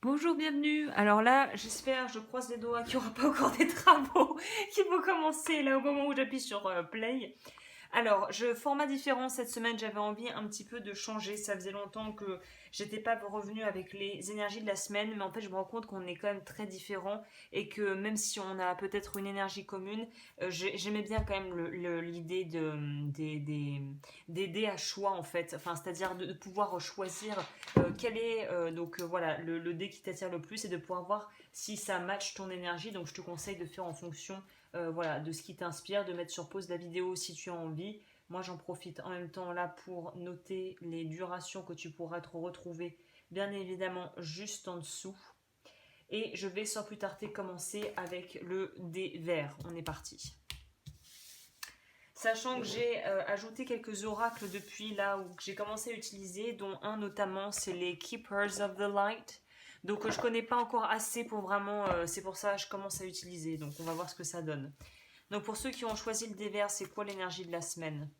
Bonjour, bienvenue. Alors là, j'espère, je croise les doigts qu'il n'y aura pas encore des travaux qui vont commencer là au moment où j'appuie sur play. Alors, format différent cette semaine, j'avais envie un petit peu de changer. Ça faisait longtemps que j'étais pas revenue avec les énergies de la semaine, mais en fait, je me rends compte qu'on est quand même très différents et que même si on a peut-être une énergie commune, j'aimais bien quand même l'idée d'aider à choix en fait. Enfin, c'est-à-dire de pouvoir choisir quel est voilà le dé qui t'attire le plus et de pouvoir voir si ça match ton énergie. Donc, je te conseille de faire en fonction voilà, de ce qui t'inspire, de mettre sur pause la vidéo si tu as envie. Moi, j'en profite en même temps là pour noter les durations que tu pourras te retrouver, bien évidemment, juste en dessous. Et je vais sans plus tarder commencer avec le dé vert. On est parti. Sachant que j'ai ajouté quelques oracles depuis là où j'ai commencé à utiliser, dont un notamment, c'est les Keepers of the Light. Donc je connais pas encore assez pour vraiment, c'est pour ça que je commence à utiliser. Donc on va voir ce que ça donne. Donc pour ceux qui ont choisi le dévers, c'est quoi l'énergie de la semaine?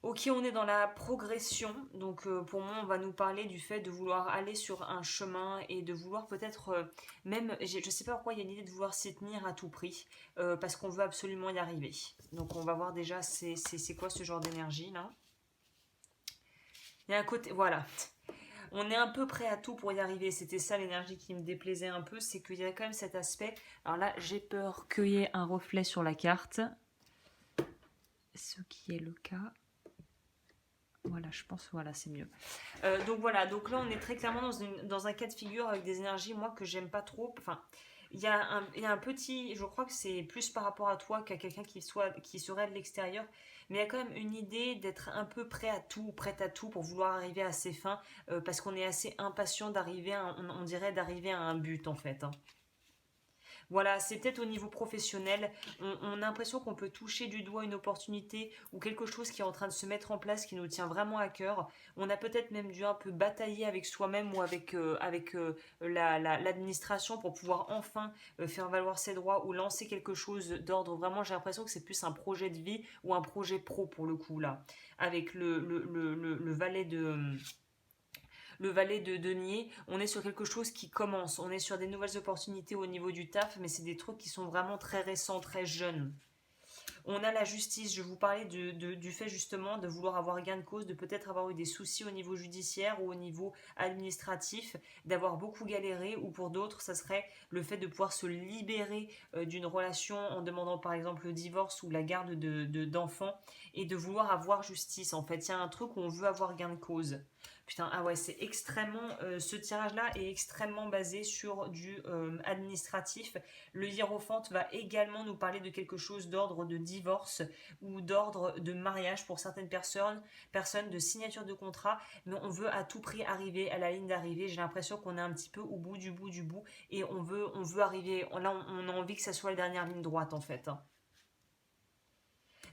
Ok, on est dans la progression. Donc pour moi, on va nous parler du fait de vouloir aller sur un chemin et de vouloir peut-être même, je sais pas pourquoi il y a l'idée de vouloir s'y tenir à tout prix parce qu'on veut absolument y arriver. Donc on va voir déjà c'est quoi ce genre d'énergie là. Il y a un côté, voilà, on est un peu prêt à tout pour y arriver. C'était ça l'énergie qui me déplaisait un peu, c'est qu'il y a quand même cet aspect. Alors là, j'ai peur qu'il y ait un reflet sur la carte, ce qui est le cas. Voilà, je pense, voilà, c'est mieux. Donc voilà, donc là on est très clairement dans un cas de figure avec des énergies, moi, que j'aime pas trop. Enfin, il y a un petit, je crois que c'est plus par rapport à toi qu'à quelqu'un qui serait de l'extérieur, mais il y a quand même une idée d'être un peu prêt à tout, prête à tout pour vouloir arriver à ses fins, parce qu'on est assez impatient d'arriver, on dirait d'arriver à un but en fait, hein. Voilà, c'est peut-être au niveau professionnel, on a l'impression qu'on peut toucher du doigt une opportunité ou quelque chose qui est en train de se mettre en place, qui nous tient vraiment à cœur. On a peut-être même dû un peu batailler avec soi-même ou avec l'administration pour pouvoir enfin faire valoir ses droits ou lancer quelque chose d'ordre. Vraiment, j'ai l'impression que c'est plus un projet de vie ou un projet pro pour le coup là, avec le valet de denier, on est sur quelque chose qui commence, on est sur des nouvelles opportunités au niveau du taf, mais c'est des trucs qui sont vraiment très récents, très jeunes. On a la justice, je vous parlais du fait justement de vouloir avoir gain de cause, de peut-être avoir eu des soucis au niveau judiciaire ou au niveau administratif, d'avoir beaucoup galéré, ou pour d'autres, ça serait le fait de pouvoir se libérer d'une relation en demandant par exemple le divorce ou la garde d'enfants et de vouloir avoir justice. En fait, il y a un truc où on veut avoir gain de cause. Putain, ah ouais, c'est extrêmement. Ce tirage-là est extrêmement basé sur du administratif. Le hiérophante va également nous parler de quelque chose d'ordre de divorce ou d'ordre de mariage pour certaines personnes de signature de contrat, mais on veut à tout prix arriver à la ligne d'arrivée. J'ai l'impression qu'on est un petit peu au bout du bout du bout et on veut arriver. Là, on a envie que ça soit la dernière ligne droite en fait, hein.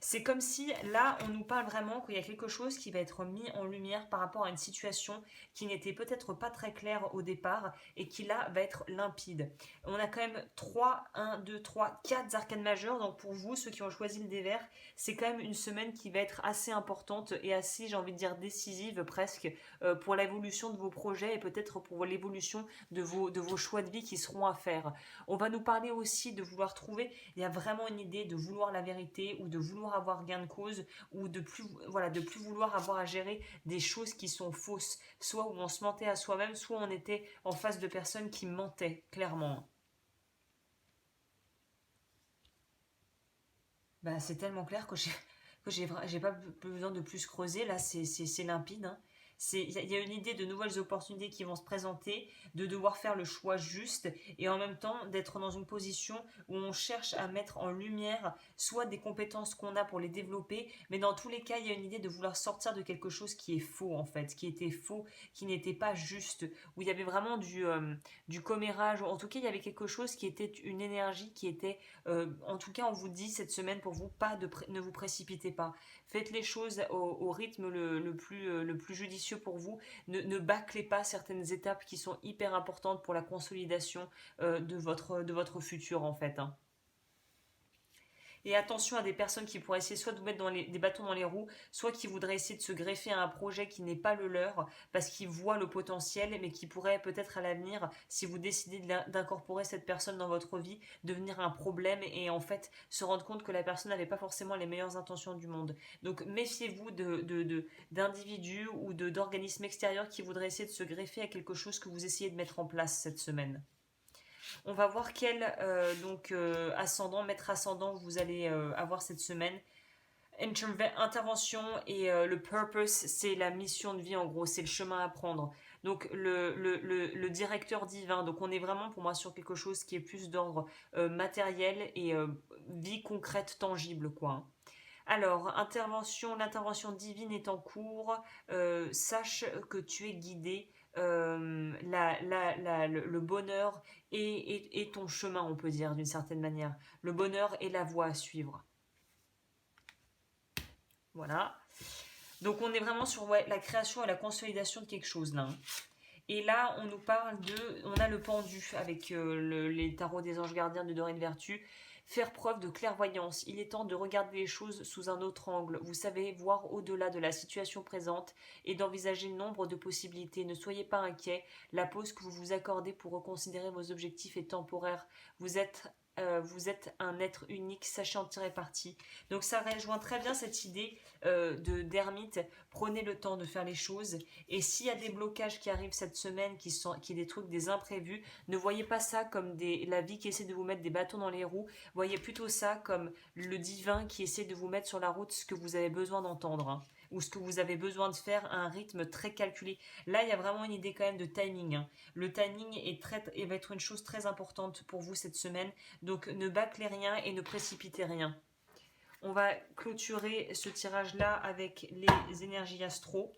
C'est comme si là, on nous parle vraiment qu'il y a quelque chose qui va être mis en lumière par rapport à une situation qui n'était peut-être pas très claire au départ et qui là va être limpide. On a quand même 3, 1, 2, 3, 4 arcanes majeures. Donc pour vous, ceux qui ont choisi le dévers, c'est quand même une semaine qui va être assez importante et assez, j'ai envie de dire, décisive presque pour l'évolution de vos projets et peut-être pour l'évolution de vos choix de vie qui seront à faire. On va nous parler aussi de vouloir trouver, il y a vraiment une idée de vouloir la vérité ou de vouloir avoir gain de cause ou de plus, voilà, de plus vouloir avoir à gérer des choses qui sont fausses, soit où on se mentait à soi-même, soit on était en face de personnes qui mentaient, clairement. Bah, c'est tellement clair que j'ai pas besoin de plus creuser. Là, c'est limpide, hein. Il y a une idée de nouvelles opportunités qui vont se présenter, de devoir faire le choix juste et en même temps d'être dans une position où on cherche à mettre en lumière soit des compétences qu'on a pour les développer, mais dans tous les cas, il y a une idée de vouloir sortir de quelque chose qui est faux en fait, qui était faux, qui n'était pas juste, où il y avait vraiment du commérage, ou en tout cas, il y avait quelque chose qui était une énergie qui était en tout cas, on vous dit cette semaine pour vous, ne vous précipitez pas. Faites les choses au rythme le plus judicieux pour vous. Ne bâclez pas certaines étapes qui sont hyper importantes pour la consolidation de votre futur en fait, hein. Et attention à des personnes qui pourraient essayer soit de vous mettre des bâtons dans les roues, soit qui voudraient essayer de se greffer à un projet qui n'est pas le leur, parce qu'ils voient le potentiel, mais qui pourrait peut-être à l'avenir, si vous décidez d'incorporer cette personne dans votre vie, devenir un problème et en fait se rendre compte que la personne n'avait pas forcément les meilleures intentions du monde. Donc méfiez-vous d'individus ou d'organismes extérieurs qui voudraient essayer de se greffer à quelque chose que vous essayez de mettre en place cette semaine. On va voir quel ascendant, maître ascendant vous allez avoir cette semaine. Intervention et le purpose, c'est la mission de vie en gros, c'est le chemin à prendre. Donc le directeur divin, donc on est vraiment pour moi sur quelque chose qui est plus d'ordre matériel et vie concrète, tangible quoi. Alors, l'intervention divine est en cours. Sache que tu es guidé. Le bonheur est ton chemin, on peut dire, d'une certaine manière. Le bonheur est la voie à suivre. Voilà. Donc, on est vraiment sur la création et la consolidation de quelque chose, là. Et là, on nous parle on a le pendu avec les tarots des anges gardiens de Dorée de Vertu. Faire preuve de clairvoyance. Il est temps de regarder les choses sous un autre angle. Vous savez, voir au-delà de la situation présente et d'envisager le nombre de possibilités. Ne soyez pas inquiets. La pause que vous vous accordez pour reconsidérer vos objectifs est temporaire. Vous êtes un être unique, sachez en tirer parti. Donc ça rejoint très bien cette idée d'ermite. Prenez le temps de faire les choses. Et s'il y a des blocages qui arrivent cette semaine, qui sont des trucs, des imprévus, ne voyez pas ça comme la vie qui essaie de vous mettre des bâtons dans les roues. Voyez plutôt ça comme le divin qui essaie de vous mettre sur la route ce que vous avez besoin d'entendre. Hein, ou ce que vous avez besoin de faire à un rythme très calculé. Là, il y a vraiment une idée quand même de timing. Hein. Le timing va être une chose très importante pour vous cette semaine. Donc, ne bâclez rien et ne précipitez rien. On va clôturer ce tirage-là avec les énergies astro.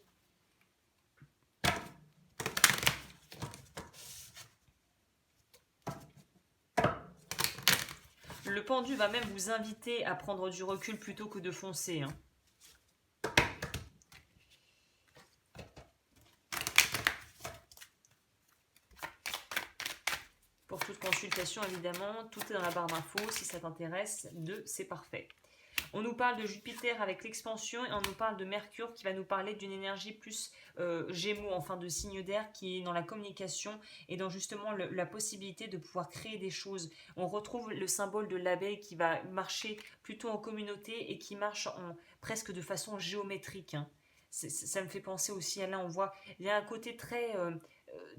Le pendu va même vous inviter à prendre du recul plutôt que de foncer. Hein. Pour toute consultation, évidemment, tout est dans la barre d'infos. Si ça t'intéresse, c'est parfait. On nous parle de Jupiter avec l'expansion et on nous parle de Mercure qui va nous parler d'une énergie plus Gémeaux, enfin de signe d'air qui est dans la communication et dans justement la possibilité de pouvoir créer des choses. On retrouve le symbole de l'abeille qui va marcher plutôt en communauté et qui marche presque de façon géométrique. Hein. Ça me fait penser aussi à là, on voit, il y a un côté très...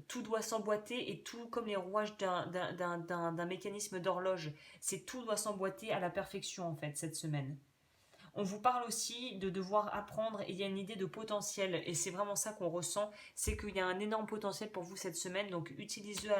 tout doit s'emboîter et tout comme les rouages d'un mécanisme d'horloge. Tout doit s'emboîter à la perfection en fait cette semaine. On vous parle aussi de devoir apprendre et il y a une idée de potentiel et c'est vraiment ça qu'on ressent, c'est qu'il y a un énorme potentiel pour vous cette semaine, donc utilisez-le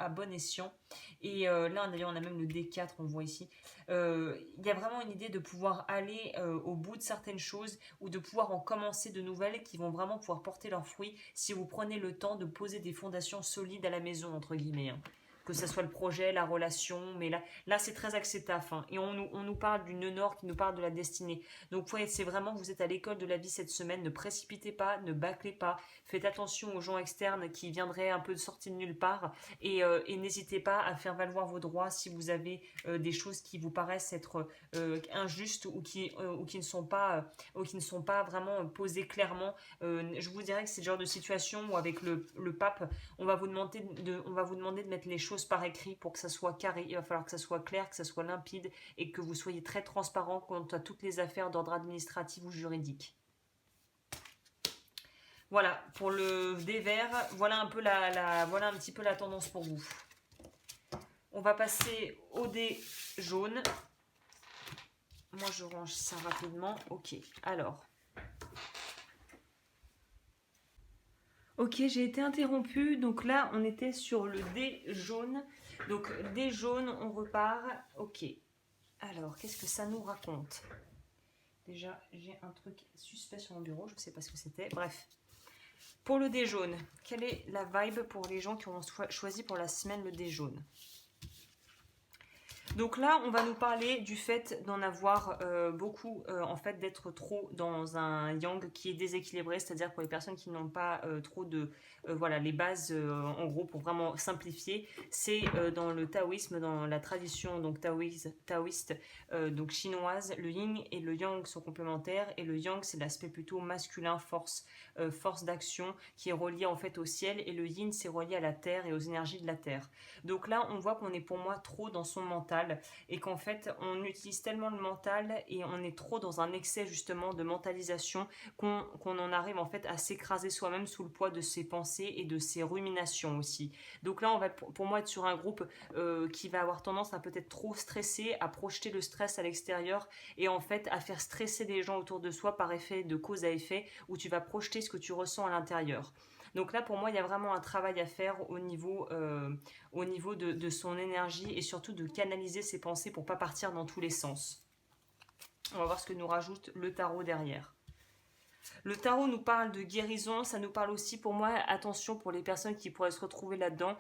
à bon escient. Et là d'ailleurs on a même le D4, on le voit ici. Il y a vraiment une idée de pouvoir aller au bout de certaines choses ou de pouvoir en commencer de nouvelles qui vont vraiment pouvoir porter leurs fruits si vous prenez le temps de poser des fondations solides à la maison entre guillemets. Hein. Que ce soit le projet, la relation, mais là c'est très axé taf. Hein. Et on nous parle du nœud nord qui nous parle de la destinée. Donc c'est vraiment, vous êtes à l'école de la vie cette semaine, ne précipitez pas, ne bâclez pas, faites attention aux gens externes qui viendraient un peu de sortie de nulle part et n'hésitez pas à faire valoir vos droits si vous avez des choses qui vous paraissent être injustes ou qui ne sont pas vraiment posées clairement. Je vous dirais que c'est le genre de situation où avec le pape, on va vous demander de mettre les choses par écrit pour que ça soit carré. Il va falloir que ça soit clair, que ça soit limpide et que vous soyez très transparent quant à toutes les affaires d'ordre administratif ou juridique. Voilà, pour le dé vert, voilà un petit peu la tendance pour vous. On va passer au dé jaune. Moi, je range ça rapidement. Ok, alors... Ok, j'ai été interrompue. Donc là, on était sur le dé jaune. Donc, dé jaune, on repart. Ok. Alors, qu'est-ce que ça nous raconte? Déjà, j'ai un truc suspect sur mon bureau. Je ne sais pas ce que c'était. Bref. Pour le dé jaune, quelle est la vibe pour les gens qui ont choisi pour la semaine le dé jaune? Donc là, on va nous parler du fait d'en avoir beaucoup, en fait, d'être trop dans un yang qui est déséquilibré, c'est-à-dire pour les personnes qui n'ont pas trop de, voilà, les bases, en gros, pour vraiment simplifier, c'est dans le taoïsme, dans la tradition donc taoïste, donc chinoise, le yin et le yang sont complémentaires, et le yang, c'est l'aspect plutôt masculin, force d'action, qui est relié en fait au ciel, et le yin, c'est relié à la terre et aux énergies de la terre. Donc là, on voit qu'on est pour moi trop dans son mental et qu'en fait, on utilise tellement le mental et on est trop dans un excès justement de mentalisation qu'on en arrive en fait à s'écraser soi-même sous le poids de ses pensées et de ses ruminations aussi. Donc là, on va pour moi être sur un groupe qui va avoir tendance à peut-être trop stresser, à projeter le stress à l'extérieur et en fait à faire stresser des gens autour de soi par effet de cause à effet où tu vas projeter ce que tu ressens à l'intérieur. Donc là, pour moi, il y a vraiment un travail à faire au niveau de son énergie et surtout de canaliser ses pensées pour ne pas partir dans tous les sens. On va voir ce que nous rajoute le tarot derrière. Le tarot nous parle de guérison, ça nous parle aussi pour moi, attention pour les personnes qui pourraient se retrouver là-dedans,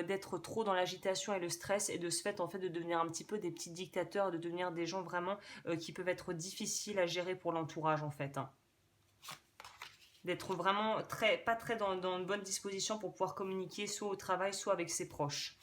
d'être trop dans l'agitation et le stress et de ce fait en fait de devenir un petit peu des petits dictateurs, de devenir des gens vraiment qui peuvent être difficiles à gérer pour l'entourage en fait. Hein. D'être vraiment pas très dans une bonne disposition pour pouvoir communiquer soit au travail, soit avec ses proches.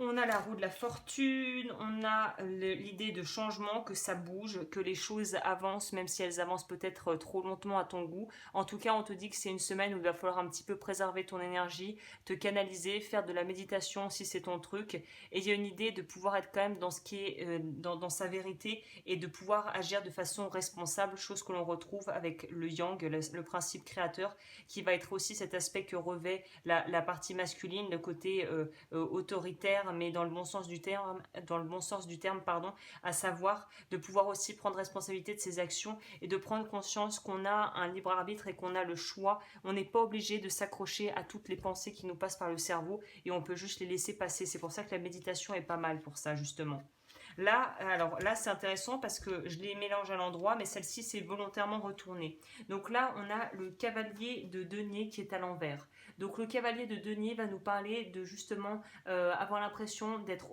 On a la roue de la fortune, on a l'idée de changement, que ça bouge, que les choses avancent, même si elles avancent peut-être trop lentement à ton goût. En tout cas, on te dit que c'est une semaine où il va falloir un petit peu préserver ton énergie, te canaliser, faire de la méditation si c'est ton truc. Et il y a une idée de pouvoir être quand même dans ce qui est dans sa vérité et de pouvoir agir de façon responsable, chose que l'on retrouve avec le yang, le principe créateur, qui va être aussi cet aspect que revêt la partie masculine, le côté autoritaire, mais dans le bon sens du terme, pardon, à savoir de pouvoir aussi prendre responsabilité de ses actions et de prendre conscience qu'on a un libre arbitre et qu'on a le choix. On n'est pas obligé de s'accrocher à toutes les pensées qui nous passent par le cerveau et on peut juste les laisser passer. C'est pour ça que la méditation est pas mal pour ça justement. Là, alors là, c'est intéressant parce que je les mélange à l'endroit, mais celle-ci, c'est volontairement retournée. Donc là, on a le cavalier de denier qui est à l'envers. Donc le cavalier de denier va nous parler de justement avoir l'impression d'être...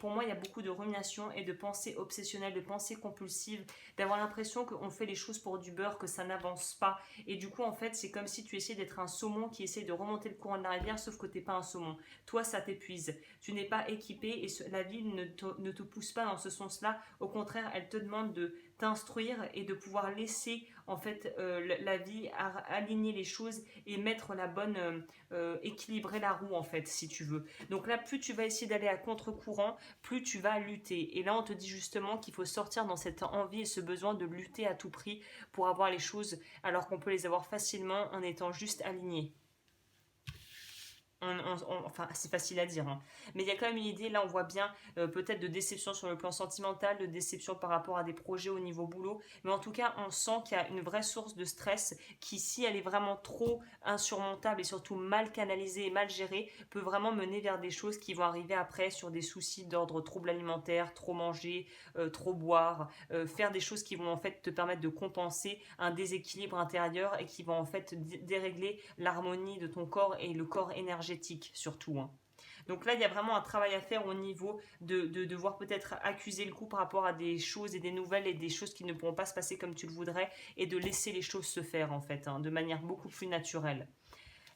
Pour moi, il y a beaucoup de rumination et de pensées obsessionnelles, de pensées compulsives, d'avoir l'impression qu'on fait les choses pour du beurre, que ça n'avance pas. Et du coup, en fait, c'est comme si tu essayais d'être un saumon qui essaie de remonter le courant de la rivière, sauf que tu n'es pas un saumon. Toi, ça t'épuise. Tu n'es pas équipé et la vie ne te pousse pas dans ce sens-là. Au contraire, elle te demande de t'instruire et de pouvoir laisser en fait la vie aligner les choses et mettre la bonne équilibrer la roue en fait si tu veux. Donc là, plus tu vas essayer d'aller à contre-courant, plus tu vas lutter. Et là, on te dit justement qu'il faut sortir dans cette envie et ce besoin de lutter à tout prix pour avoir les choses alors qu'on peut les avoir facilement en étant juste aligné. Enfin, c'est facile à dire, hein. Mais il y a quand même une idée, là on voit bien peut-être de déception sur le plan sentimental, de déception par rapport à des projets au niveau boulot, mais en tout cas on sent qu'il y a une vraie source de stress qui, si elle est vraiment trop insurmontable et surtout mal canalisée et mal gérée, peut vraiment mener vers des choses qui vont arriver après sur des soucis d'ordre trouble alimentaire, trop manger, trop boire, faire des choses qui vont en fait te permettre de compenser un déséquilibre intérieur et qui vont en fait dérégler l'harmonie de ton corps et le corps énergétique surtout. Hein. Donc là, il y a vraiment un travail à faire au niveau de devoir peut-être accuser le coup par rapport à des choses et des nouvelles et des choses qui ne pourront pas se passer comme tu le voudrais et de laisser les choses se faire en fait, hein, de manière beaucoup plus naturelle.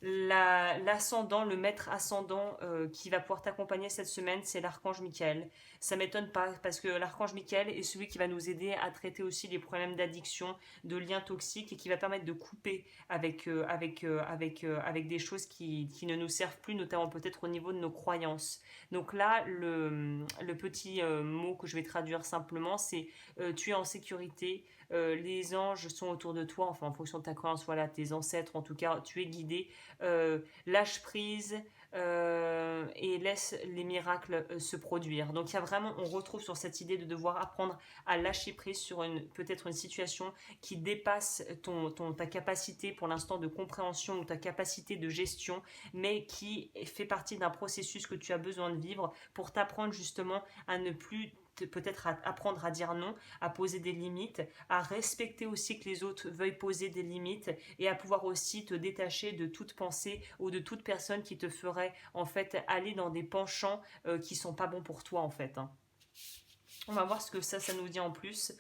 L'ascendant, le maître ascendant qui va pouvoir t'accompagner cette semaine, c'est l'archange Michael. Ça m'étonne pas parce que l'archange Michael est celui qui va nous aider à traiter aussi les problèmes d'addiction, de liens toxiques et qui va permettre de couper avec des choses qui ne nous servent plus, notamment peut-être au niveau de nos croyances. Donc là, le petit mot que je vais traduire simplement, c'est tu es en sécurité, les anges sont autour de toi, enfin en fonction de ta croyance, voilà, tes ancêtres, en tout cas, tu es guidé, lâche prise et laisse les miracles se produire. Donc il y a vraiment, on retrouve sur cette idée de devoir apprendre à lâcher prise sur peut-être une situation qui dépasse ta capacité pour l'instant de compréhension ou ta capacité de gestion, mais qui fait partie d'un processus que tu as besoin de vivre pour t'apprendre justement à ne plus peut-être apprendre à dire non, à poser des limites, à respecter aussi que les autres veuillent poser des limites et à pouvoir aussi te détacher de toute pensée ou de toute personne qui te ferait en fait aller dans des penchants qui sont pas bons pour toi en fait, hein. On va voir ce que ça nous dit en plus.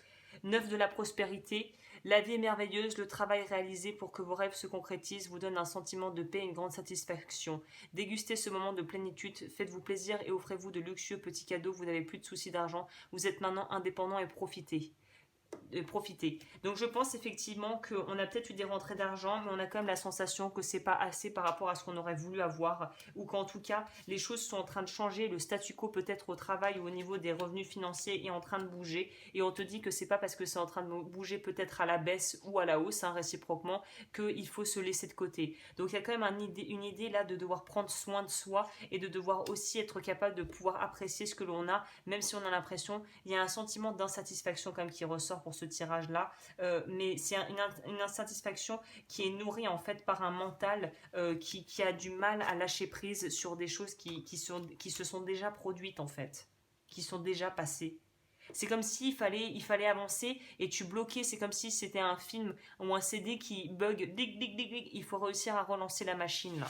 9 de la prospérité. La vie est merveilleuse, le travail réalisé pour que vos rêves se concrétisent vous donne un sentiment de paix et une grande satisfaction. Dégustez ce moment de plénitude, faites-vous plaisir et offrez-vous de luxueux petits cadeaux, vous n'avez plus de soucis d'argent, vous êtes maintenant indépendant et profitez. Donc je pense effectivement qu'on a peut-être eu des rentrées d'argent, mais on a quand même la sensation que c'est pas assez par rapport à ce qu'on aurait voulu avoir, ou qu'en tout cas les choses sont en train de changer, le statu quo peut-être au travail ou au niveau des revenus financiers est en train de bouger, et on te dit que c'est pas parce que c'est en train de bouger peut-être à la baisse ou à la hausse, hein, réciproquement, qu'il faut se laisser de côté. Donc il y a quand même une idée là de devoir prendre soin de soi et de devoir aussi être capable de pouvoir apprécier ce que l'on a, même si on a l'impression, il y a un sentiment d'insatisfaction quand même qui ressort pour ce tirage-là, mais c'est une insatisfaction qui est nourrie en fait par un mental qui a du mal à lâcher prise sur des choses qui se sont déjà produites en fait, qui sont déjà passées. C'est comme s'il fallait avancer et tu bloquais, c'est comme si c'était un film ou un CD qui bug, il faut réussir à relancer la machine là.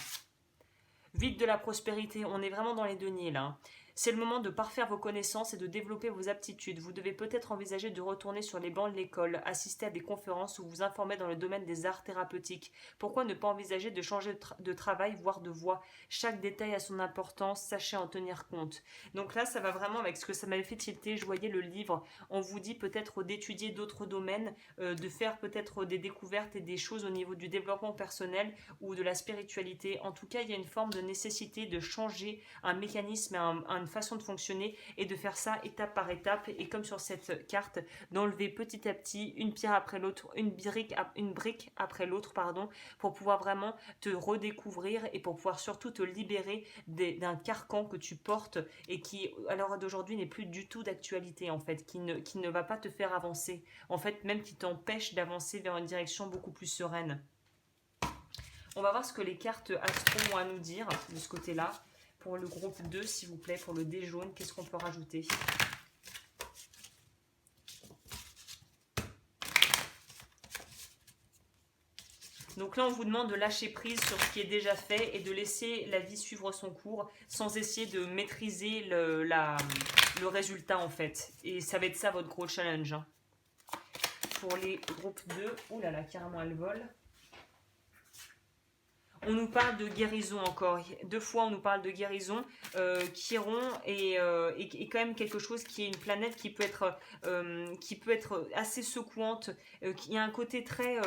Vite de la prospérité, on est vraiment dans les deniers là. C'est le moment de parfaire vos connaissances et de développer vos aptitudes. Vous devez peut-être envisager de retourner sur les bancs de l'école, assister à des conférences ou vous informer dans le domaine des arts thérapeutiques. Pourquoi ne pas envisager de changer de travail, voire de voie? Chaque détail a son importance, sachez en tenir compte. Donc là, ça va vraiment avec ce que ça m'avait fait tilter. Je voyais le livre, on vous dit peut-être d'étudier d'autres domaines, de faire peut-être des découvertes et des choses au niveau du développement personnel ou de la spiritualité. En tout cas, il y a une forme de nécessité de changer un mécanisme et une façon de fonctionner et de faire ça étape par étape et comme sur cette carte d'enlever petit à petit une pierre après l'autre, une brique après l'autre pardon, pour pouvoir vraiment te redécouvrir et pour pouvoir surtout te libérer d'un carcan que tu portes et qui à l'heure d'aujourd'hui n'est plus du tout d'actualité en fait, qui ne va pas te faire avancer en fait, même qui t'empêche d'avancer vers une direction beaucoup plus sereine. On va voir ce que les cartes astro ont à nous dire de ce côté-là. Pour le groupe 2, s'il vous plaît, pour le dé jaune, qu'est-ce qu'on peut rajouter? Donc là, on vous demande de lâcher prise sur ce qui est déjà fait et de laisser la vie suivre son cours sans essayer de maîtriser le résultat en fait. Et ça va être ça votre gros challenge, hein. Pour les groupes 2, oh là là, carrément elle vole. On nous parle de guérison encore. 2 fois, on nous parle de guérison. Chiron est quand même quelque chose qui est une planète qui peut être assez secouante. Il y a un côté très...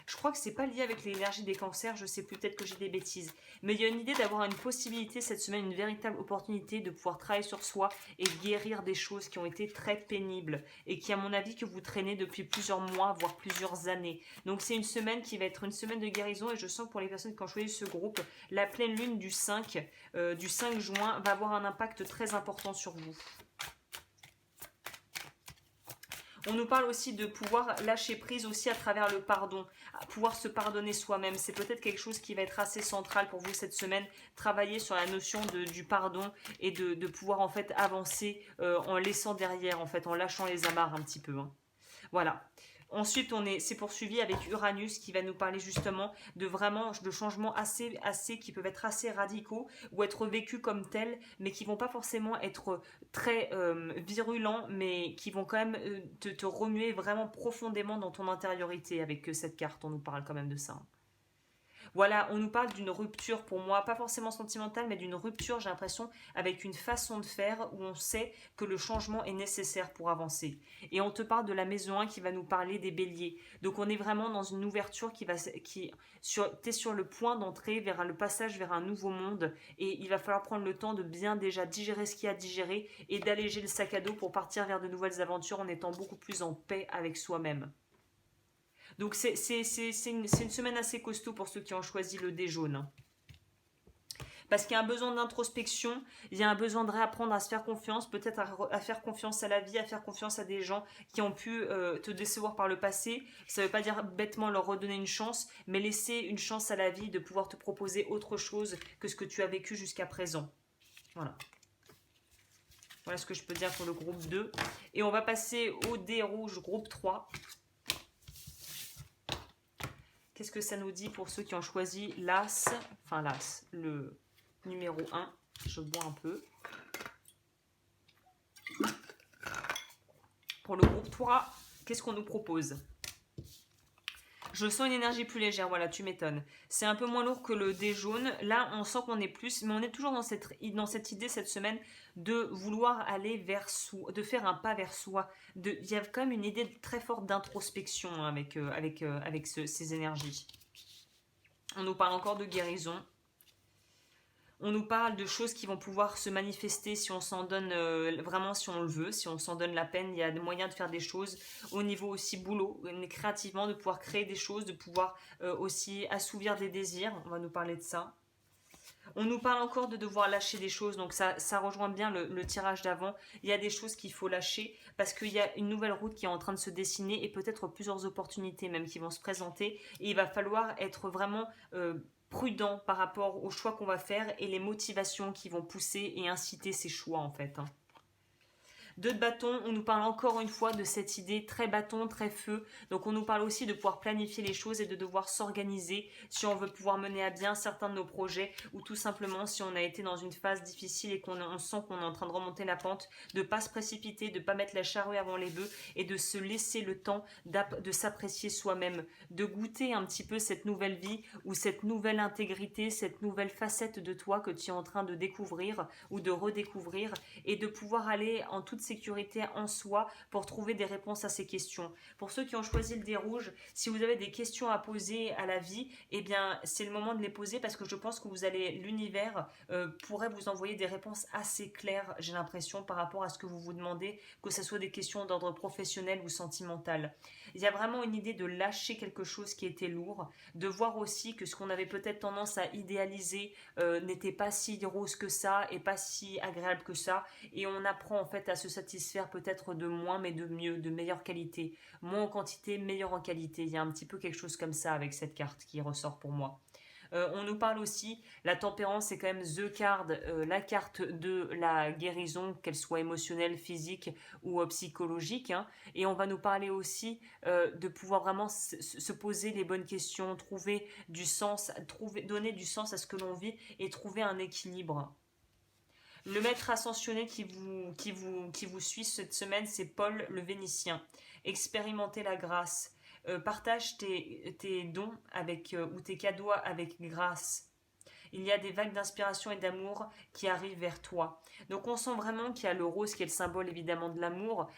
je crois que c'est pas lié avec l'énergie des cancers. Je sais plus, peut-être que j'ai des bêtises. Mais il y a une idée d'avoir une possibilité cette semaine, une véritable opportunité de pouvoir travailler sur soi et guérir des choses qui ont été très pénibles et qui, à mon avis, que vous traînez depuis plusieurs mois, voire plusieurs années. Donc c'est une semaine qui va être une semaine de guérison et je sens que pour les personnes qui ont choisi ce groupe, la pleine lune du 5 juin va avoir un impact très important sur vous. On nous parle aussi de pouvoir lâcher prise aussi à travers le pardon, à pouvoir se pardonner soi-même. C'est peut-être quelque chose qui va être assez central pour vous cette semaine, travailler sur la notion du pardon et de pouvoir en fait avancer en laissant derrière, en fait, en lâchant les amarres un petit peu, hein. Voilà. Ensuite, c'est poursuivi avec Uranus qui va nous parler justement de changements qui peuvent être assez radicaux ou être vécus comme tels, mais qui vont pas forcément être très virulents, mais qui vont quand même te remuer vraiment profondément dans ton intériorité avec cette carte. On nous parle quand même de ça. Voilà, on nous parle d'une rupture pour moi, pas forcément sentimentale, mais d'une rupture, j'ai l'impression, avec une façon de faire où on sait que le changement est nécessaire pour avancer. Et on te parle de la maison 1 qui va nous parler des béliers. Donc on est vraiment dans une ouverture t'es sur le point d'entrer vers le passage vers un nouveau monde et il va falloir prendre le temps de bien déjà digérer ce qu'il y a à digérer et d'alléger le sac à dos pour partir vers de nouvelles aventures en étant beaucoup plus en paix avec soi-même. Donc c'est une semaine assez costaud pour ceux qui ont choisi le dé jaune. Parce qu'il y a un besoin d'introspection, il y a un besoin de réapprendre à se faire confiance, peut-être à faire confiance à la vie, à faire confiance à des gens qui ont pu te décevoir par le passé. Ça ne veut pas dire bêtement leur redonner une chance, mais laisser une chance à la vie de pouvoir te proposer autre chose que ce que tu as vécu jusqu'à présent. Voilà. Voilà ce que je peux dire pour le groupe 2. Et on va passer au dé rouge groupe 3. Qu'est-ce que ça nous dit pour ceux qui ont choisi l'As, enfin l'As, le numéro 1. Je bois un peu. Pour le groupe 3, qu'est-ce qu'on nous propose? Je sens une énergie plus légère, voilà, tu m'étonnes. C'est un peu moins lourd que le dé jaune. Là, on sent qu'on est plus, mais on est toujours dans cette idée cette semaine de vouloir aller vers soi, de faire un pas vers soi. Il y a quand même une idée très forte d'introspection hein, avec ces énergies. On nous parle encore de guérison. On nous parle de choses qui vont pouvoir se manifester si on s'en donne vraiment, si on le veut, si on s'en donne la peine. Il y a des moyens de faire des choses au niveau aussi boulot, créativement, de pouvoir créer des choses, de pouvoir aussi assouvir des désirs. On va nous parler de ça. On nous parle encore de devoir lâcher des choses, donc ça rejoint bien le tirage d'avant. Il y a des choses qu'il faut lâcher parce qu'il y a une nouvelle route qui est en train de se dessiner et peut-être plusieurs opportunités même qui vont se présenter. Et il va falloir être vraiment prudent par rapport aux choix qu'on va faire et les motivations qui vont pousser et inciter ces choix en fait. 2 de bâton, on nous parle encore une fois de cette idée très bâton, très feu. Donc on nous parle aussi de pouvoir planifier les choses et de devoir s'organiser si on veut pouvoir mener à bien certains de nos projets ou tout simplement si on a été dans une phase difficile et qu'on sent qu'on est en train de remonter la pente, de ne pas se précipiter, de ne pas mettre la charrue avant les bœufs et de se laisser le temps de s'apprécier soi-même, de goûter un petit peu cette nouvelle vie ou cette nouvelle intégrité, cette nouvelle facette de toi que tu es en train de découvrir ou de redécouvrir et de pouvoir aller en toute sécurité en soi pour trouver des réponses à ces questions. Pour ceux qui ont choisi le dé rouge, si vous avez des questions à poser à la vie, eh bien c'est le moment de les poser parce que je pense que l'univers pourrait vous envoyer des réponses assez claires, j'ai l'impression, par rapport à ce que vous vous demandez, que ce soit des questions d'ordre professionnel ou sentimental. Il y a vraiment une idée de lâcher quelque chose qui était lourd, de voir aussi que ce qu'on avait peut-être tendance à idéaliser n'était pas si rose que ça et pas si agréable que ça, et on apprend en fait à se satisfaire peut-être de moins mais de mieux, de meilleure qualité, moins en quantité, meilleure en qualité. Il y a un petit peu quelque chose comme ça avec cette carte qui ressort pour moi. On nous parle aussi, la tempérance c'est quand même the card, la carte de la guérison, qu'elle soit émotionnelle, physique ou psychologique. Hein. Et on va nous parler aussi de pouvoir vraiment se poser les bonnes questions, trouver du sens, donner du sens à ce que l'on vit et trouver un équilibre. Le maître ascensionné qui vous suit cette semaine, c'est Paul le Vénitien. Expérimentez la grâce. Partage tes dons ou tes cadeaux avec grâce. Il y a des vagues d'inspiration et d'amour qui arrivent vers toi. Donc on sent vraiment qu'il y a le rose qui est le symbole évidemment de l'amour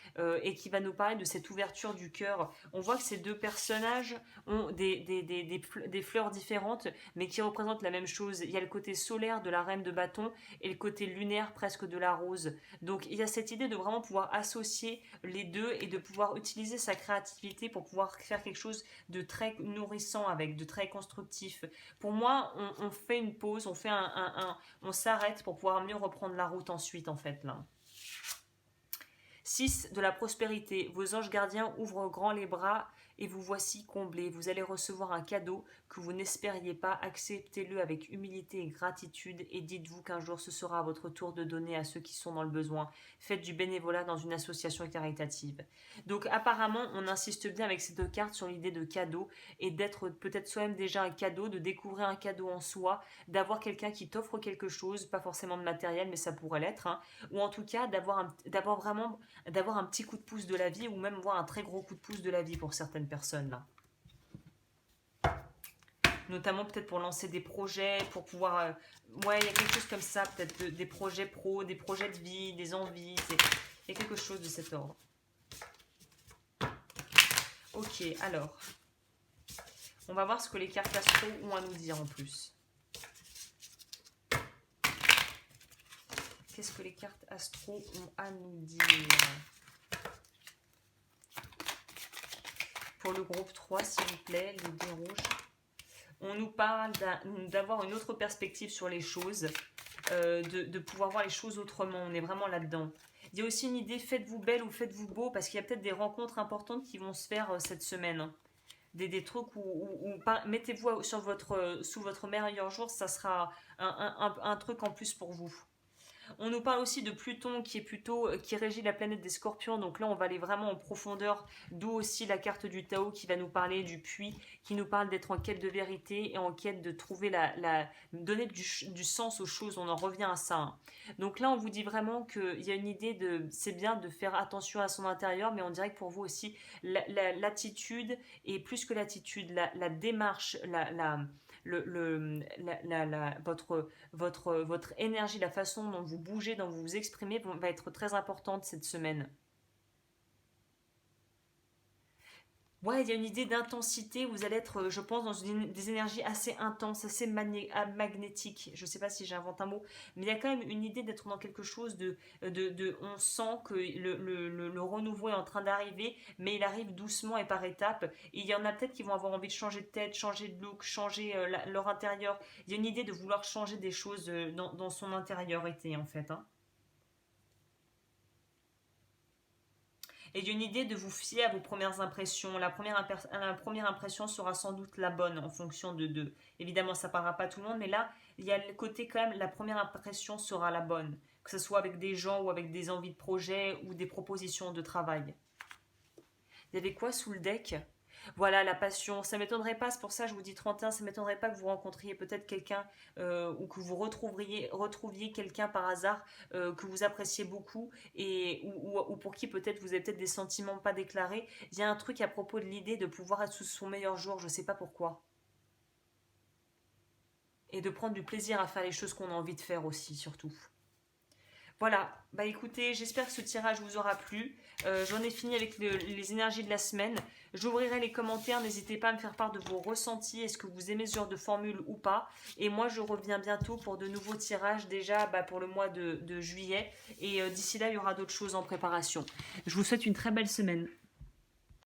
et qui va nous parler de cette ouverture du cœur. On voit que ces deux personnages ont des fleurs différentes mais qui représentent la même chose. Il y a le côté solaire de la reine de bâton et le côté lunaire presque de la rose. Donc il y a cette idée de vraiment pouvoir associer les deux et de pouvoir utiliser sa créativité pour pouvoir faire quelque chose de très nourrissant avec, de très constructif. Pour moi, on fait une pause, on s'arrête pour pouvoir mieux reprendre la route ensuite en fait là. 6 de la prospérité. Vos anges gardiens ouvrent grand les bras et vous voici comblés. Vous allez recevoir un cadeau que vous n'espériez pas. Acceptez-le avec humilité et gratitude et dites-vous qu'un jour ce sera à votre tour de donner à ceux qui sont dans le besoin. Faites du bénévolat dans une association caritative. Donc apparemment, on insiste bien avec ces deux cartes sur l'idée de cadeau et d'être peut-être soi-même déjà un cadeau, de découvrir un cadeau en soi, d'avoir quelqu'un qui t'offre quelque chose, pas forcément de matériel, mais ça pourrait l'être, hein, ou en tout cas d'avoir un petit coup de pouce de la vie ou même voir un très gros coup de pouce de la vie pour certaines personnes là. Notamment peut-être pour lancer des projets, pour pouvoir... ouais, il y a quelque chose comme ça, peut-être des projets pro, des projets de vie, des envies, il y a quelque chose de cet ordre. Ok, alors, on va voir ce que les cartes astro ont à nous dire en plus. Qu'est-ce que les cartes astro ont à nous dire? Pour le groupe 3, s'il vous plaît, le dé rouge. On nous parle d'avoir une autre perspective sur les choses, de pouvoir voir les choses autrement. On est vraiment là-dedans. Il y a aussi une idée, faites-vous belle ou faites-vous beau, parce qu'il y a peut-être des rencontres importantes qui vont se faire cette semaine. Des trucs où mettez-vous sous votre meilleur jour, ça sera un truc en plus pour vous. On nous parle aussi de Pluton qui est plutôt qui régit la planète des Scorpions. Donc là, on va aller vraiment en profondeur. D'où aussi la carte du Tao qui va nous parler du puits, qui nous parle d'être en quête de vérité et en quête de trouver donner du sens aux choses. On en revient à ça, hein. Donc là, on vous dit vraiment qu'il y a une idée de, c'est bien de faire attention à son intérieur, mais on dirait que pour vous aussi, l'attitude et plus que l'attitude, la démarche, votre énergie, la façon dont vous bougez, dont vous vous exprimez va être très importante cette semaine. Ouais, il y a une idée d'intensité, vous allez être, je pense, dans des énergies assez intenses, assez magnétiques. Je ne sais pas si j'invente un mot, mais il y a quand même une idée d'être dans quelque chose on sent que le renouveau est en train d'arriver, mais il arrive doucement et par étapes. Et il y en a peut-être qui vont avoir envie de changer de tête, changer de look, changer leur intérieur. Il y a une idée de vouloir changer des choses dans son intériorité, en fait, hein. Et d'une idée de vous fier à vos premières impressions. La première impression sera sans doute la bonne en fonction évidemment, ça ne parlera pas à tout le monde, mais là, il y a le côté quand même, la première impression sera la bonne. Que ce soit avec des gens ou avec des envies de projet ou des propositions de travail. Il y avait quoi sous le deck? Voilà, la passion, ça m'étonnerait pas, c'est pour ça que je vous dis 31, ça m'étonnerait pas que vous rencontriez peut-être quelqu'un ou que vous retrouviez quelqu'un par hasard que vous appréciez beaucoup ou pour qui peut-être vous avez peut-être des sentiments pas déclarés. Il y a un truc à propos de l'idée de pouvoir être sous son meilleur jour, je sais pas pourquoi. Et de prendre du plaisir à faire les choses qu'on a envie de faire aussi, surtout. Voilà, bah écoutez, j'espère que ce tirage vous aura plu. J'en ai fini avec les énergies de la semaine. J'ouvrirai les commentaires, n'hésitez pas à me faire part de vos ressentis, est-ce que vous aimez ce genre de formule ou pas. Et moi je reviens bientôt pour de nouveaux tirages déjà pour le mois de juillet. Et d'ici là il y aura d'autres choses en préparation. Je vous souhaite une très belle semaine.